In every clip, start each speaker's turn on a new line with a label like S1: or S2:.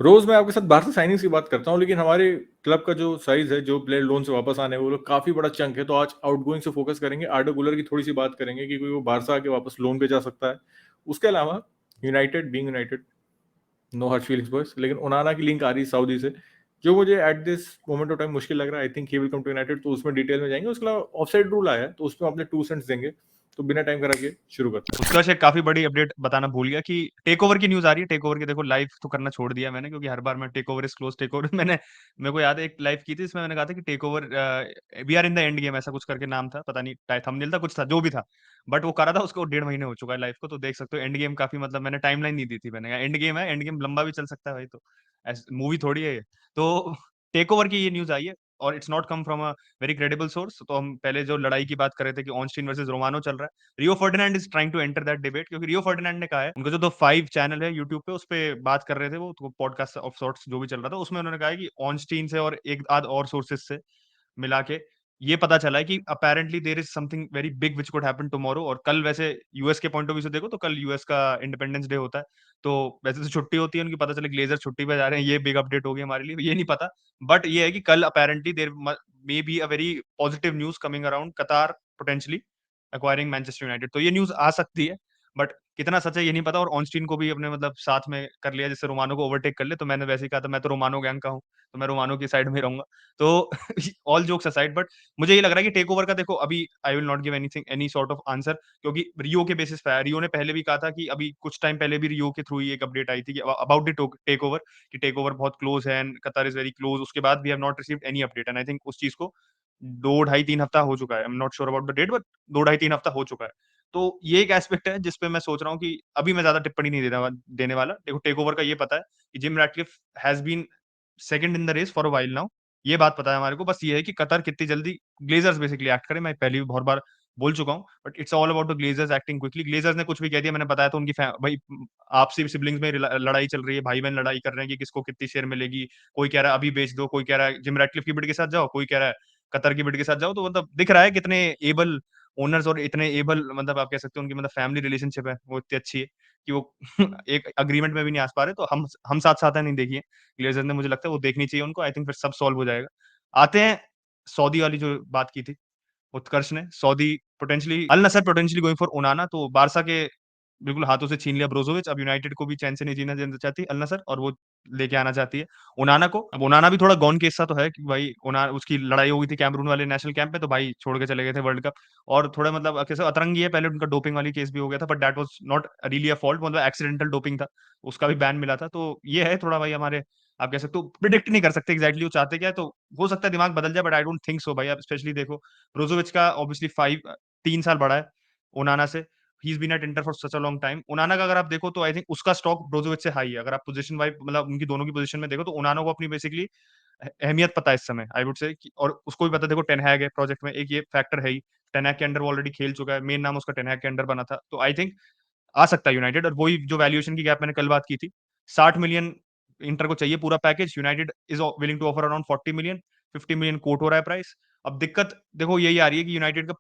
S1: रोज़ मैं आपके साथ बाहर से साइनिंग्स की बात करता हूँ, लेकिन हमारे क्लब का जो साइज़ है, जो प्लेयर लोन से वापस आने हैं, वो लोग काफ़ी बड़ा चंक है, तो आज आउटगोइंग से फ़ोकस करेंगे। आर्डा गुलर की थोड़ी-सी बात करेंगे कि कोई वो बारसा आके वापस लोन पे जा सकता है। उसके अलावा United being United, no hard feelings boys, लेकिन ओनाना की लिंक आ रही है सऊदी से, जो मुझे at this moment of time मुश्किल लग रहा है। I think he will come to United, तो उसमें डिटेल में जाएँगे। उसके अलावा ऑफसाइड रूल आया है, तो उसमें अपने 2 सेंट्स देंगे। तो बिना टाइम खराब किए शुरू करते हैं।
S2: उत्कर्ष एक काफी बड़ी अपडेट बताना भूल गया कि टेक ओवर की न्यूज आ रही है। टेक ओवर की देखो लाइव तो करना छोड़ दिया मैंने, क्योंकि हर बार मैं take over is close take over मैंने मेरे को याद है एक लाइव की थी, इसमें मैंने कहा था कि take over we are in the end game, ऐसा कुछ करके नाम था, पता नहीं थंबनेल था कुछ था जो भी था, बट वो करा था उसको 1.5 महीने हो चुका है लाइव को, तो देख सकते हो एंड गेम काफी, मतलब मैंने टाइमलाइन नहीं दी थी, मैंने कहा एंड गेम है, एंड गेम लंबा भी चल सकता है भाई, तो मूवी थोड़ी है ये। तो टेक ओवर की ये न्यूज आई है और it's not come from a very credible source. तो हम पहले जो लड़ाई की बात कर रहे थे कि ऑनस्टीन वर्सेस रोमानो चल रहा है, Rio Ferdinand is trying to enter that debate, क्योंकि रियो फर्डिनेंड ने कहा है, उनका जो तो 5 चैनल है यूट्यूब पे, उस पे बात कर रहे थे वो, तो पॉडकास्ट ऑफ सॉर्ट्स जो भी चल रहा था, उसमें उन्होंने कहा है कि ऑनस्टीन से और एक आध और सोर्सेज से मिला के ये पता चला है कि apparently there is something very big which could happen tomorrow. और कल वैसे यूएस के पॉइंट ऑफ व्यू से देखो तो कल यूएस का इंडिपेंडेंस डे होता है, तो वैसे तो छुट्टी होती है उनकी, पता चले ग्लेजर छुट्टी पे जा रहे हैं, ये बिग अपडेट हो गई हमारे लिए, ये नहीं पता। बट ये है कि कल apparently there may be a very positive news coming around कतार पोटेंशियली एक्वायरिंग मैनचेस्टर यूनाइटेड, तो ये न्यूज आ सकती है, बट कितना सच है ये नहीं पता। और ऑनस्टीन को भी अपने मतलब साथ में कर लिया, जिससे रोमानो को ओवरटेक कर ले, तो मैंने वैसे ही कहा था मैं तो रोमानो गैंग का हूँ, तो मैं रोमानो की साइड में रहूंगा। तो ऑल जोक्स असाइड, बट मुझे ये लग रहा है कि टेक ओवर का देखो अभी I will not give anything any sort of answer, क्योंकि रियो के बेसिस पे है। रियो ने पहले भी कहा था कि अभी कुछ टाइम पहले भी रियो के थ्रू ही एक अपडेट आई थी कि अबाउट द टेक ओवर, कि टेक ओवर बहुत क्लोज है and Qatar is very close. उसके बाद we have not received any update, and I think उस चीज को 2 ढाई 3 हफ्ता हो चुका है। I am not sure about the date, but 2 ढाई 3 हफ्ता हो चुका है। तो ये एक एस्पेक्ट है जिसपे मैं सोच रहा हूँ कि अभी मैं ज्यादा टिप्पणी नहीं देने वाला। देखो टेक ओवर का ये पता है कि Jim Ratcliffe has been second in the race for a while now, ये बात पता है हमारे को। बस ये है कि कतर कितनी जल्दी ग्लेजर्स बेसिकली एक्ट करे, मैं पहले भी बहुत बार बोल चुका हूँ, but it's all about the Glazers acting quickly. Glazers ने कुछ भी कह दिया, मैंने बताया तो उनकी भाई आपसी सिबलिंग्स में लड़ाई चल रही है, भाई बहन लड़ाई कर रहे हैं कि किसको कितनी शेयर मिलेगी। कोई कह रहा है अभी बेच दो, कोई कह रहा है जिम रैटक्लिफ की बिड के साथ जाओ, कोई कह रहा है कतर की बिड के साथ जाओ। तो मतलब दिख रहा है कितने एबल ओनर्स और इतने एबल, मतलब आप कह सकते हो उनकी मतलब फैमिली रिलेशनशिप है वो इतनी अच्छी है कि वो एक अग्रीमेंट में भी नहीं आ पा रहे। तो हम साथ साथ है नहीं देखिए ग्लेजर ने, मुझे लगता है वो देखनी चाहिए उनको, आई थिंक फिर सब सॉल्व हो जाएगा। आते हैं सऊदी वाली जो बात की थी उत्कर्ष ने, Saudi potentially Al Nassr potentially going for Onana, तो बारसा के बिल्कुल हाथों से छीन लिया ब्रोजोविच। अब यूनाइटेड को भी चैन से नहीं जीना देना चाहती अल नसर, और वो लेके आना चाहती है ओनाना को। अब ओनाना भी थोड़ा गॉन केस सा तो है कि भाई ओना उसकी लड़ाई हो गई थी कैमरून वाले नेशनल कैंप में, तो भाई छोड़ के चले गए थे वर्ल्ड कप। और थोड़ा मतलब कैसे अतरंगी है, पहले उनका डोपिंग वाली केस भी हो गया था, but that was not really a fault, मतलब एक्सीडेंटल डोपिंग था, उसका भी बैन मिला था। तो ये है थोड़ा भाई हमारे, आप कह सकते हो प्रिडिक्ट नहीं कर सकते एग्जैक्टली वो चाहते क्या है, तो हो सकता है दिमाग बदल जाए, but I don't think so भाई। आप स्पेशली देखो ब्रोजोविच का ऑब्वियसली 3 साल बड़ा है ओनाना से, he is been at Inter for such a long time. Onana का अगर आप देखो तो आई थिंक उसका स्टॉक ब्रोजोविच से हाई है, अगर आप पोजीशन वाइज मतलब उनकी दोनों की पोजीशन में देखो, तो ओनाना को अपनी बेसिकली अहमियत पता है इस समय, आई वुड से। और उसको भी पता है, देखो टेनहैग है प्रोजेक्ट में, एक ये फैक्टर है ही, टेनहैग के अंडर वो ऑलरेडी खेल चुका है, मेन नाम उसका टेनहैग के अंडर बना था, तो आई थिंक आ सकता है यूनाइटेड। और वही जो वैल्यूएशन की गैप मैंने कल बात की थी, 60 मिलियन इंटर को चाहिए पूरा package, United is willing to offer around 40 million, 50 million quote हो रहा है प्राइस। अब दिक्कत देखो यही आ रही है कि यूनाइटेड का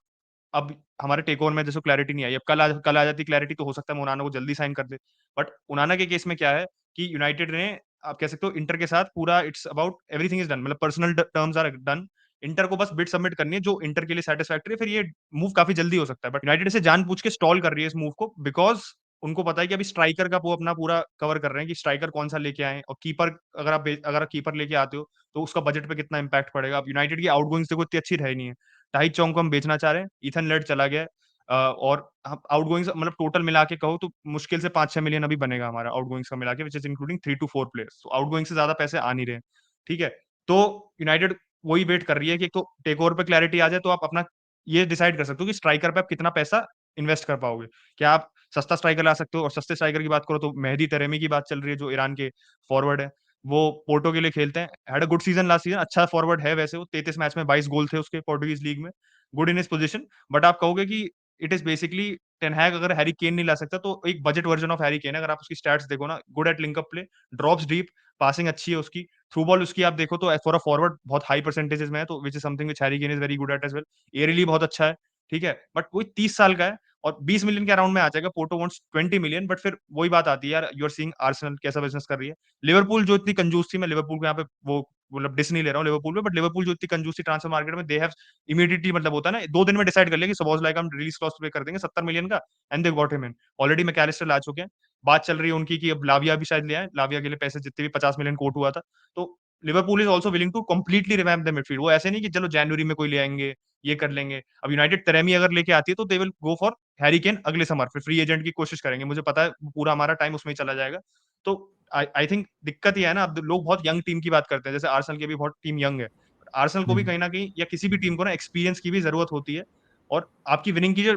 S2: अब हमारे टेक ओवर में जैसे क्लैरिटी नहीं आई, अब कल आ जाती क्लैरिटी तो हो सकता है उनाना को जल्दी साइन कर दे। बट उनाना के केस में क्या है कि यूनाइटेड ने, आप कह सकते हो इंटर के साथ पूरा it's about everything is done, मतलब personal terms are done, Inter को बस बिड सबमिट करनी है जो इंटर के लिए सेटिस्फैक्टरी है, फिर ये मूव काफी जल्दी हो सकता है। बट यूनाइटेड इसे जानबूझ के स्टॉल कर रही है इस मूव को, बिकॉज उनको पता है कि अभी स्ट्राइकर का वो अपना पूरा कवर कर रहे हैं कि स्ट्राइकर कौन सा लेके आए, और कीपर अगर आप कीपर लेके आते हो तो उसका बजट पे कितना इंपैक्ट पड़ेगा। अब यूनाइटेड की आउटगोइंग्स देखो इतनी अच्छी रही नहीं है, टाइट चौंग को हम बेचना चाह रहे हैं, इथन लेड चला गया है, और आउटगोइंग्स मतलब टोटल मिला के कहो तो मुश्किल से 5-6 मिलियन अभी बनेगा हमारा आउटगोइंग्स का मिला के, which is including 3 to 4 players, तो आउटगोइंग से ज्यादा पैसे आ नहीं रहे हैं। ठीक है, तो यूनाइटेड वही वेट कर रही है कि एक तो टेक ओवर पे क्लैरिटी आ जाए, तो आप अपना ये डिसाइड कर सकते हो कि स्ट्राइकर पे आप कितना पैसा इन्वेस्ट कर पाओगे। क्या आप सस्ता स्ट्राइकर ला सकते हो, और सस्ते स्ट्राइकर की बात करो तो मेहदी तरेमी की बात चल रही है, जो ईरान के फॉरवर्ड है, वो पोर्टो के लिए खेलते हैं, had a good season last season, अच्छा फॉरवर्ड है वैसे, वो 33 मैच में 22 गोल थे उसके पोर्टुगीज लीग में, गुड इन इस पोजीशन। बट आप कहोगे कि it is basically Ten Hag Harry Kane नहीं ला सकता, तो एक budget version of Harry Kane है। अगर आप उसकी स्टैट्स देखो ना, good at linkup play, drops deep, passing अच्छी है उसकी, थ्रू बॉल उसकी आप देखो तो फॉर अ फॉरवर्ड बहुत हाई परसेंटेजेस में है, तो which is something which Harry cane is very good at as well. Aerially बहुत अच्छा है, ठीक है, बट वही 30 साल का है, और 20 मिलियन के अराउंड में आ जाएगा। पोर्टो वांट्स 20 मिलियन, बट फिर वही बात आती है यार, यू आर सीइंग आर्सेनल कैसा बिजनेस कर रही है। लिवरपूल जो इतनी कंजूस थी, मैं लिवरपूल को यहाँ पे वो मतलब डिस नहीं ले रहा हूँ लिवरपूल पे, बट लिवरपूल जो इतनी कंजूस थी ट्रांसफर मार्केट में, दे हैव इमीडिएटली, मतलब होता है ना 2 दिन में डिसाइड कर लिया कि सबोज़ का हम रिलीज क्लॉज पे कर देंगे 70 मिलियन का, and they got him in. Already McAllister ला चुके हैं। बात चल रही है उनकी कि अब लाविया भी शायद ले आए। लाविया के लिए पैसे जितने भी 50 मिलियन कोट हुआ था। तो Liverpool is also willing to completely revamp the midfield. वो ऐसे नहीं कि चलो जनवरी में कोई ले आएंगे, ये कर लेंगे। अब यूनाइटेड तेरेमी अगर लेके आती है तो they will go for Harry Kane अगले समर, फिर फ्री एजेंट की कोशिश करेंगे। मुझे पता है पूरा हमारा टाइम उसमें ही चला जाएगा। तो आई थिंक दिक्कत ये है ना, अब लोग बहुत यंग टीम की बात करते हैं, जैसे आर्सेनल की भी बहुत टीम यंग है। आर्सेनल को भी कहीं ना कहीं या किसी भी टीम को ना एक्सपीरियंस की भी जरूरत होती है। और आपकी विनिंग की जो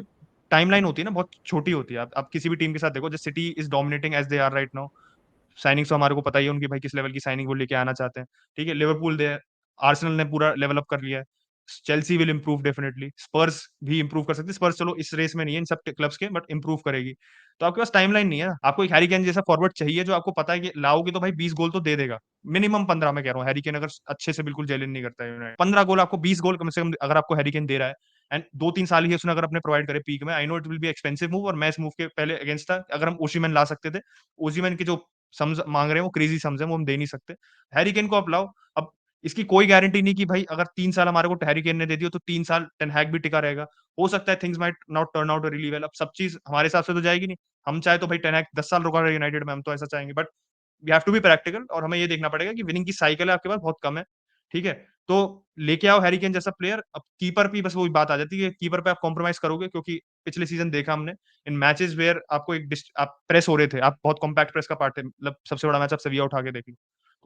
S2: टाइमलाइन होती है ना, बहुत छोटी होती है। आप किसी भी टीम के साथ देखो, जैसे City is dominating as they are right now. Signings तो हमारे को पता ही है उनकी, भाई किस लेवल की साइनिंग वो लेके आना चाहते हैं। ठीक है, लिवरपूल दे, आर्सेनल ने पूरा लेवल अप कर लिया है। चेल्सी विल इंप्रूव डेफिनेटली, स्पर्स भी इंप्रूव कर सकती है। स्पर्स चलो इस रेस में नहीं है इन सब क्लब्स के, बट इंप्रूव करेगी। तो आपके पास टाइमलाइन नहीं है। आपको एक हैरी केन जैसा फॉरवर्ड चाहिए जो आपको पता है कि लाओगे तो भाई 20 गोल तो दे देगा। मिनिमम 15 मैं कह रहा हूँ, हैरी केन अगर अच्छे से बिल्कुल जेलिन नहीं करता है यूनाइटेड, 15 गोल आपको, 20 गोल कम से कम अगर आपको हैरी केन दे रहा है, एंड 2-3 साल ही उसने अगर अपने प्रोवाइड करे पीक में, I know it will be expensive move, और मैं इस मूव के पहले अगेंस्ट था। अगर हम ओशिमन ला सकते थे, ओशिमन की जो सम्स मांग रहे हैं वो क्रेजी सम्स हैं, वो हम दे नहीं सकते। हैरी केन को आप लाओ। अब इसकी कोई गारंटी नहीं कि भाई अगर 3 साल हमारे को हैरी केन ने दे दिया तो 3 साल टेन हैग भी टिका रहेगा। हो सकता है things might not turn out really well. अब सब चीज हमारे हिसाब से तो जाएगी नहीं। हम चाहे तो भाई टेन हैग 10 साल रुका रहे यूनाइटेड में, हम तो ऐसा चाहेंगे, but we have to be practical, और हमें ये देखना पड़ेगा कि विनिंग की साइकिल है आपके पास बहुत कम है। ठीक है, तो लेके आओ हैरी केन जैसा प्लेयर। अब कीपर पे बस वही बात आ जाती है कि कीपर पे आप कॉम्प्रोमाइज करोगे, क्योंकि पिछले सीजन देखा हमने इन मैचेस वेयर आपको आप प्रेस हो रहे थे, आप बहुत कॉम्पैक्ट प्रेस का पार्ट थे। मतलब सबसे बड़ा मैच आप सेविया उठा के देख लो,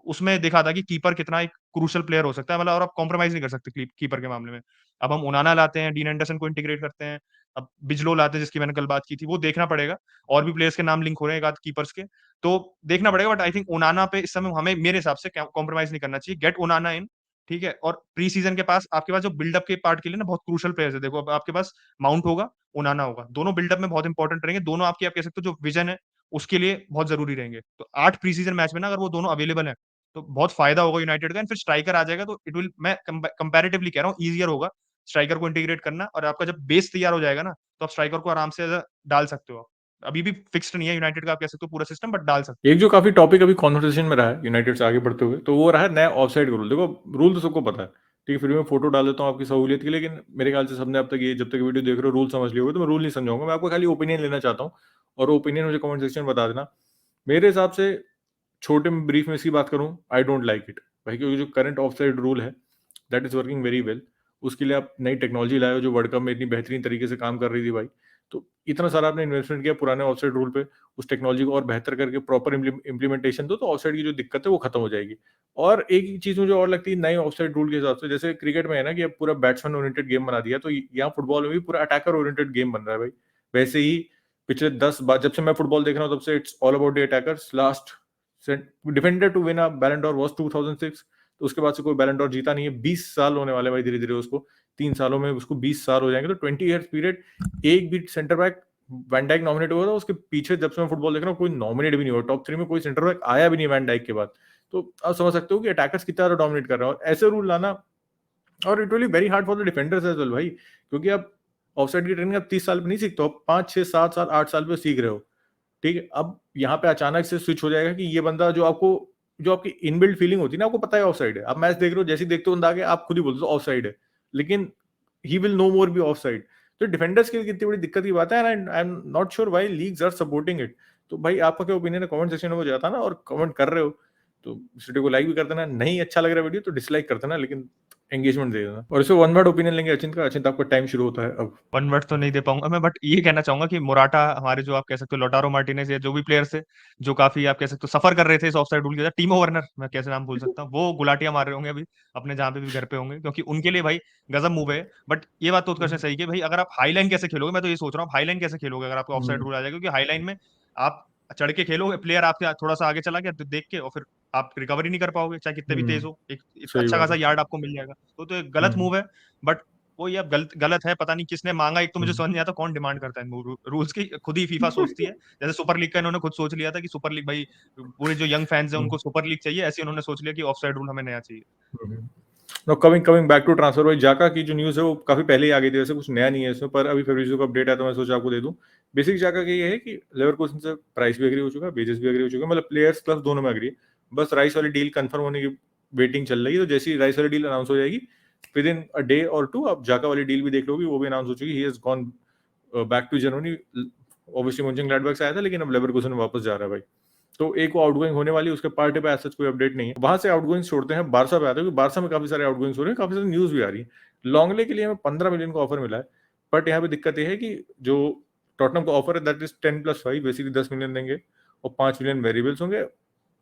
S2: उसमें देखा था कि कीपर कितना एक क्रूशियल प्लेयर हो सकता है, मतलब, और आप कॉम्प्रोमाइज नहीं कर सकते कीपर के मामले में। अब हम उनाना लाते हैं, डीन एंडरसन को इंटीग्रेट करते हैं, अब बिजलो लाते हैं जिसकी मैंने कल बात की थी, वो देखना पड़ेगा। और भी प्लेयर्स के नाम लिंक हो रहे हैं एक आध कीपर्स के, तो देखना पड़ेगा। बट आई थिंक उनाना पे इस समय हमें मेरे हिसाब से कॉम्प्रोमाइज नहीं करना चाहिए। गेट उनाना इन। ठीक है, और प्री सीजन के पास आपके पास जो बिल्डअप के पार्ट के लिए ना बहुत क्रूशियल प्लेयर्स है। देखो अब आपके पास माउंट होगा, उनाना होगा, दोनों बिल्डअप में बहुत इंपॉर्टेंट रहेंगे। दोनों आपकी आप कह सकते हो जो विजन है उसके लिए बहुत जरूरी रहेंगे। तो 8 प्री सीजन मैच में ना अगर वो दोनों अवेलेबल है तो बहुत फायदा होगा यूनाइटेड का। एंड फिर स्ट्राइकर आ जाएगा तो इट विल, मैं कंपैरेटिवली कह रहा हूँ, ईजियर होगा स्ट्राइकर को इंटीग्रेट करना। और आपका जब बेस तैयार हो जाएगा ना, तो आप स्ट्राइकर को आराम से डाल सकते हो। अभी भी फिक्स्ड नहीं है यूनाइटेड का, आप कह सकते हो पूरा सिस्टम, बट डाल सकते
S1: एक जो काफी टॉपिक अभी कॉन्वर्सेशन में रहा है यूनाइटेड से आगे बढ़ते हुए, तो वो रहा है नया ऑफसाइड का रूल। देखो, रूल तो सबको पता है, ठीक है, फिर भी मैं फोटो डाल देता हूँ आपकी सहूलियत के लिए, लेकिन मेरे ख्याल से सबने अब तक ये जब तक वीडियो देख रहे हो रूल समझ लिए होगे, तो मैं रूल नहीं समझाऊंगा, मैं आपको खाली ओपिनियन लेना चाहता हूँ, और ओपिनियन मुझे कमेंट सेक्शन में बता देना। मेरे हिसाब से, छोटे में ब्रीफ में इसकी बात करूँ, आई डोंट लाइक इट भाई, क्योंकि जो करंट ऑफसाइड रूल है that is working very well. उसके लिए आप नई टेक्नोलॉजी लाए हो जो वर्ल्ड कप में इतनी बेहतरीन तरीके से काम कर रही थी भाई। तो इतना सारा आपने इन्वेस्टमेंट किया पुराने ऑफसाइड रूल पे, उस टेक्नोलॉजी को और बेहतर करके प्रॉपर इम्प्लीमेंटेशन दो, तो ऑफसाइड की जो दिक्कत है वो खत्म हो जाएगी। और एक चीज मुझे और लगती है नए ऑफसाइड रूल के हिसाब से, जैसे क्रिकेट में है ना कि अब पूरा बैट्समैन ओरिएंटेड गेम बना दिया, तो यहाँ फुटबॉल में भी पूरा अटैकर ओरिएंटेड गेम बन रहा है भाई। वैसे ही पिछले 10 बार जब से मैं फुटबॉल देख रहा हूँ, तब से it's all about the attackers. Last defender to win a Ballon d'Or was 2006, तो उसके बाद से कोई बैलन डॉर जीता नहीं है। 20 साल होने वाले भाई, धीरे धीरे उसको 3 सालों में उसको 20 साल हो जाएंगे, तो 20 ईयर्स पीरियड। एक भी centre back Van Dijk nominate हुआ था, उसके पीछे जब से मैं फुटबॉल देख रहा हूँ कोई नॉमिनेट भी नहीं हुआ, टॉप 3 में कोई सेंटर बैक आया भी नहीं वैन डाइक के बाद। तो आप समझ सकते हो कि अटैकर्स कितना ज्यादा डोमिनेट कर रहे हैं, और ऐसे रूल लाना, और it will be very hard for the defenders as well भाई, क्योंकि आप ऑफसाइड की ट्रेनिंग आप 30 साल पे नहीं सीखते हो, 5 6 7 साल 8 साल पे सीख रहे हो। ठीक है, अब यहाँ पे अचानक से स्विच हो जाएगा कि ये बंदा जो आपकी इनबिल्ट फीलिंग होती है ना, आपको पता है ऑफ साइड है, आप मैच देख रहे हो, जैसे ही देखते हो बंदा आगे, आप खुद ही बोलते हो ऑफ साइड है, लेकिन he will no more be offside. तो डिफेंडर्स के लिए कितनी बड़ी दिक्कत की बात है, and I am not sure why leagues are supporting it. तो भाई आपका क्या ओपिनियन है, कमेंट सेक्शन में वो जाता ना, और कमेंट कर रहे हो तो इस वीडियो को लाइक भी कर देना, नहीं अच्छा लग रहा है वीडियो तो डिसलाइक कर देना, लेकिन एंगेजमेंट दे देना। और इसे वन वर्ड ओपिनियन लेंगे अचिंत का। अचिंत, आपका टाइम शुरू होता है अब।
S2: वन वर्ड तो नहीं दे पाऊंगा मैं, बट ये कहना चाहूंगा कि मोराटा, हमारे जो आप कह सकते हो लोटारो मार्टिनेज या जो भी प्लेयर्स थे जो काफी आप कह सकते हो सफर कर रहे थे इस ऑफसाइड रूल के साथ, टीमो वर्नर, मैं कैसे नाम भूल सकता हूँ, वो गुलाटियां मार रहे होंगे अभी अपने जहां पे भी घर पे होंगे, क्योंकि उनके लिए भाई गजब मूव है। बट ये बात तो उत्कर्ष ने सही की भाई, अगर आप हाई लाइन कैसे खेलोगे, मैं तो ये सोच रहा हूँ हाई लाइन कैसे खेलोगे अगर आपका ऑफसाइड रूल आ जाएगा, क्योंकि हाई लाइन में आप चढ़ के खेलोगे, प्लेयर आपके थोड़ा सा आगे चला गया तो देख के, और फिर आप रिकवरी नहीं कर पाओगे चाहे कितने भी तेज हो, एक
S1: सही
S2: अच्छा
S1: बात
S2: खासा
S1: है।
S2: यार्ड आपको मिल जाएगा। तो एक गलत मूव है। बट वो ये अब गलत गलत है, पता नहीं किसने मांगा, एक तो मुझे समझ नहीं आता कौन डिमांड करता है रूल्स की, खुद ही फीफा सोचती है। जैसे सुपर लीग का इन्होंने खुद सोच लिया था कि सुपर लीग भाई पूरे जो यंग फैंस हैं उनको सुपर लीग चाहिए, ऐसे उन्होंने सोच लिया कि ऑफसाइड रूल हमें नया चाहिए।
S1: No coming coming back to transfer भाई, जाका की जो न्यूज़ है वो काफ़ी पहले ही आ गई थी, वैसे कुछ नया नहीं है इसमें, पर अभी फेब्रिज़ियो का अपडेट आया तो मैं सोचा आपको दे दूँ। बेसिक जाका का ये है कि लेवरकुसन से प्राइस भी एग्री हो चुका है, वेजेस भी एग्री हो चुका है, मतलब प्लेयर्स क्लब दोनों में एग्री है। बस राइस वाली डील कंफर्म होने की वेटिंग चल रही है, तो जैसे ही राइस वाली डील अनाउंस हो जाएगी, विदिन अ डे और 2 आप जाका वाली डील भी देख लोगे, वो भी अनाउंस हो चुकी है। He has gone back to Germany. Obviously मönchengladbach से आया था, लेकिन अब लेवरकुसन में वापस जा रहा है भाई। तो एक वो आउटगोइंग होने वाली है, उसके पार्टी पे ऐसा कोई अपडेट नहीं है। वहां से आउटगोइंग छोड़ते हैं, बारसा पे आते हैं, क्योंकि बारसा में काफी सारे आउटगोइंग्स हो रहे हैं, काफी सारी न्यूज भी आ रही है। लॉन्गले के लिए हमें 15 मिलियन का ऑफर मिला है, बट यहाँ पे दिक्कत ये है कि जो टॉटनम का ऑफर है दैट इज 10+5, बेसिकली 10 मिलियन देंगे और 5 मिलियन वेरिएबल्स होंगे।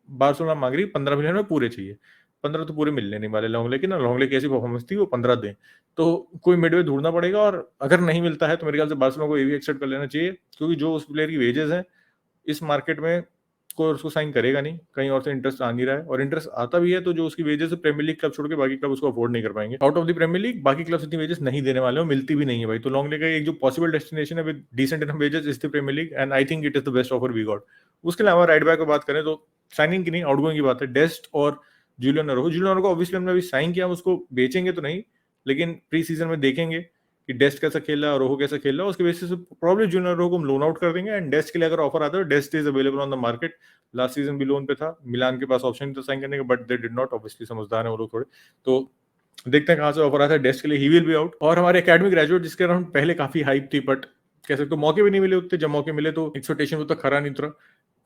S1: बार्सिलोना मांग रही 15 मिलियन में पूरे चाहिए। 15 तो पूरे मिलने नहीं वाले लॉन्गले की ना, लॉन्गले की ऐसी परफॉर्मेंस थी वो 15 दें, तो कोई मिडवे ढूंढना पड़ेगा। और अगर नहीं मिलता है तो मेरे ख्याल से बार्सिलोना को ये भी एक्सेप्ट कर लेना चाहिए, क्योंकि जो उस प्लेयर की वेजेस हैं इस मार्केट में कोई उसको साइन करेगा नहीं, कहीं और से इंटरेस्ट आ नहीं रहा है, और इंटरेस्ट आता भी है तो जो उसकी वेजेस है प्रीमियर लीग क्लब छोड़ के बाकी क्लब उसको अफोर्ड नहीं कर पाएंगे। Out of the Premier League बाकी क्लब्स इतनी वेजेस नहीं देने वाले हो, मिलती भी नहीं है भाई। तो लॉन्गले का एक जो पॉसिबल डेस्टिनेशन है with decent enough wages is the Premier League, and I think it is the best offer we got. उसके अलावा राइट बैक की बात करें तो साइनिंग की नहीं, आउटगोइंग की बात है। डेस्ट और जूलियन नरोहो, जूलियन नरोहो को ऑब्वियसली हमने अभी साइन किया, उसको बेचेंगे तो नहीं, लेकिन प्री सीजन में देखेंगे कि डेस्ट कैसा खेल रहा है, रोहो कैसा खेल रहा है, उसके बेसिस पे प्रॉब्ली जूनियर रोहो को हम लोन आउट कर देंगे। एंड डेस्ट के लिए अगर ऑफर आता है, Dest is available on the market. Last season भी लोन पे था, मिलान के पास ऑप्शन था साइन करने का, but they did not. Obviously समझदार है वो लोग थोड़े, तो देखते हैं कहाँ से ऑफर आता है डेस्ट के लिए। He will be out. और हमारे एकेडमी ग्रेजुएट जिसके अराउंड पहले काफी हाइप थी, बट कह सकते हो मौके भी नहीं मिले उतने, जब मौके मिले तो एक्सपेक्टेशन उतना खरा नहीं उतरा।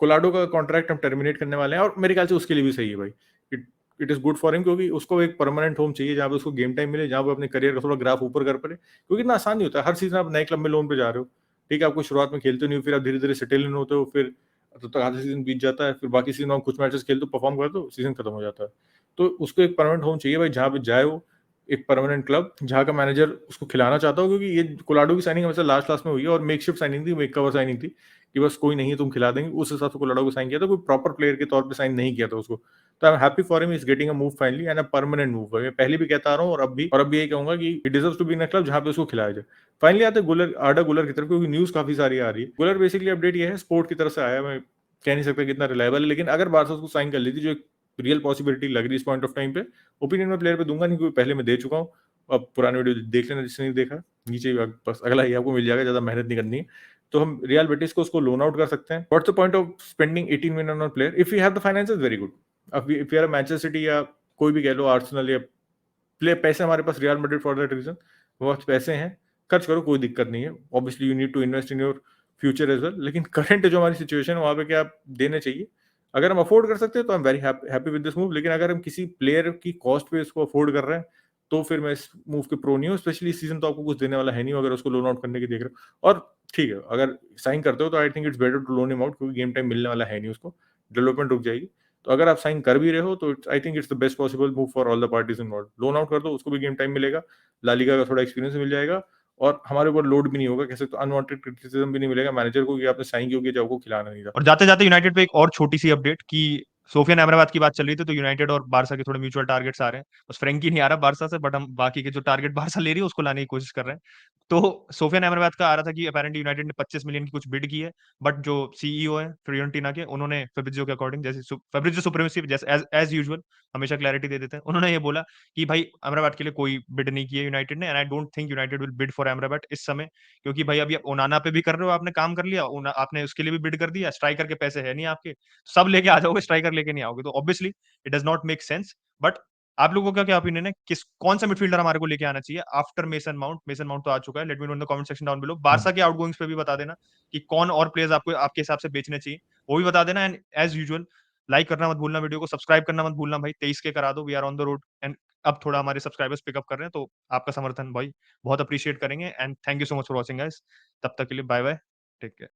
S1: कोलाडो का कॉन्ट्रैक्ट हम टर्मिनेट करने वाले हैं, और मेरे ख्याल से उसके लिए भी सही है भाई। It it is good for him, क्योंकि उसको एक परमानेंट होम चाहिए जहाँ पे उसको गेम टाइम मिले, जहाँ पे अपने करियर का थोड़ा ग्राफ ऊपर कर पाए, क्योंकि इतना आसान नहीं होता है। हर सीजन आप नए क्लब में लोन पे जा रहे हो, ठीक है, आपको शुरुआत में खेलते नहीं हो, फिर आप धीरे धीरे सेटल इन होते हो, फिर तो तक आधा सीजन बीत जाता है, फिर बाकी सीजन में कुछ मैचेस खेलते हो, परफॉर्म करते हो, सीजन खत्म हो जाता है। तो उसको एक परमानेंट होम चाहिए भाई, जहाँ पे जाए वो एक परमानेंट क्लब, जहाँ का मैनेजर उसको खिलाना चाहता हो। क्योंकि ये कोलाडो की साइनिंग हमेशा लास्ट लास्ट में हुई है, और मेकशिफ्ट साइनिंग थी, मेक कवर साइनिंग थी, कि बस कोई नहीं है तुम खिला देंगे, उस हिसाब से कोलाडो को साइन किया था, कोई प्रॉपर प्लेयर के तौर पे साइन नहीं किया था उसको। तो I am happy for him, is getting a move finally and a permanent move. मैं पहले भी कहता आ रहा हूँ और अब भी यही कहूंगा कि he deserves to be in a club जहाँ पे उसको खिलाया जाए। फाइनली आते हैं गुलर, आर्डा गुलर की तरफ, क्योंकि न्यूज काफी सारी आ रही है। गुलर बेसिकली अपडेट ये है, स्पोर्ट की तरफ से आया, मैं कह नहीं सकता कितना रिलायबल है, लेकिन अगर बारसा उसको साइन कर लेती, जो एक रियल पॉसिबिलिटी लग रही है इस पॉइंट ऑफ टाइम पे, ओपिनियन में प्लेयर पे दूंगा नहीं, क्योंकि पहले मैं दे चुका हूँ। अब पुराने वीडियो देख लेना जिसने नहीं देखा, नीचे बस अगला ही आपको मिल जाएगा, ज्यादा मेहनत नहीं करनी है। तो हम रियल बेटिस को उसको लोन आउट कर सकते हैं। What's the point of spending 18 million on player if you have the finances? Very good. अब if you are Manchester City या कोई भी कह लो, आर्सेनल या प्ले, पैसे हमारे पास Real Madrid for that reason, बहुत पैसे हैं, खर्च करो, कोई दिक्कत नहीं है। Obviously you need to invest in your future as well, लेकिन करंट जो हमारी सिचुएशन है वहाँ पे क्या आप देने चाहिए। अगर हम अफोर्ड कर सकते हैं तो I am very happy with this move, लेकिन अगर हम किसी प्लेयर की कॉस्ट पे इसको अफोर्ड कर रहे हैं तो फिर मैं इस मूव के प्रो नहीं हूँ। स्पेशली इस सीजन तो आपको कुछ देने वाला है नहीं अगर उसको लोन आउट करने की देख रहे हो। और ठीक है, अगर साइन करते हो तो I think it's better to loan him out, क्योंकि गेम टाइम मिलने वाला है नहीं उसको, डेवलपमेंट रुक जाएगी। तो अगर आप साइन कर भी रहे हो तो I think it's the best possible move for all the parties involve. Loan out कर दो, उसको भी गेम टाइम मिलेगा, ला लीगा का थोड़ा एक्सपीरियंस मिल जाएगा, और हमारे ऊपर लोड भी नहीं होगा, कैसे तो अनवांटेड क्रिटिसिज्म भी नहीं मिलेगा मैनेजर को कि आपने साइन क्यों किया जब आपको खिलाना नहीं था।
S2: और जाते-जाते यूनाइटेड पे एक और छोटी-सी अपडेट कि सोफियान अमराबाद की बात चल रही थी, तो यूनाइटेड और बारसा के थोड़े म्यूचुअल टारगेट्स आ रहे हैं। बस फ्रैंकी नहीं आ रहा बारसा से, बट हम बाकी के जो टारगेट बारसा ले रही है उसको लाने की कोशिश कर रहे हैं। तो सोफियान अमराबाद का आ रहा था कि अपैरेंटली यूनाइटेड ने 25 मिलियन की कुछ बिड की है, बट जो सीईओ है फियोरेंटीना के, उन्होंने फेब्रिजियो के अकॉर्डिंग, जैसे फेब्रिजियो सुप्रीमेसी जैसे एज यूजुअल हमेशा क्लैरिटी दे देते हैं। उन्होंने ये बोला कि भाई अमराबाद के लिए कोई बिड नहीं की है यूनाइटेड ने, and I don't think United will bid for Amrabad इस समय, क्योंकि भाई अभी आप ओनाना पे भी कर रहे हो, आपने काम कर लिया, आपने उसके लिए भी बिड कर दिया, स्ट्राइकर के पैसे है नहीं आपके, सब लेके आ जाओगे, स्ट्राइकर लेके नहीं आओगे, तो obviously it does not make sense. But आप लोगों का क्या ओपिनियन है, किस कौन सा मिडफील्डर हमारे को लेके आना चाहिए after mason mount? Mason mount तो आ चुका है, let me know in the comment section down below. Barça के आउटगोइंग्स पे भी बता देना कि कौन और प्लेयर्स आपको आपके हिसाब से बेचने चाहिए, वो भी बता देना। एंड एज यूजुअल लाइक करना मत भूलना, वीडियो को सब्सक्राइब करना मत भूलना भाई, 23 के करा दो, we are on the road. And अब थोड़ा हमारे सब्सक्राइबर्स पिकअप कर रहे हैं, तो आपका समर्थन भाई बहुत अप्रिशिएट करेंगे, and thank you so much for watching guys. तब तक के लिए बाय बाय, टेक केयर।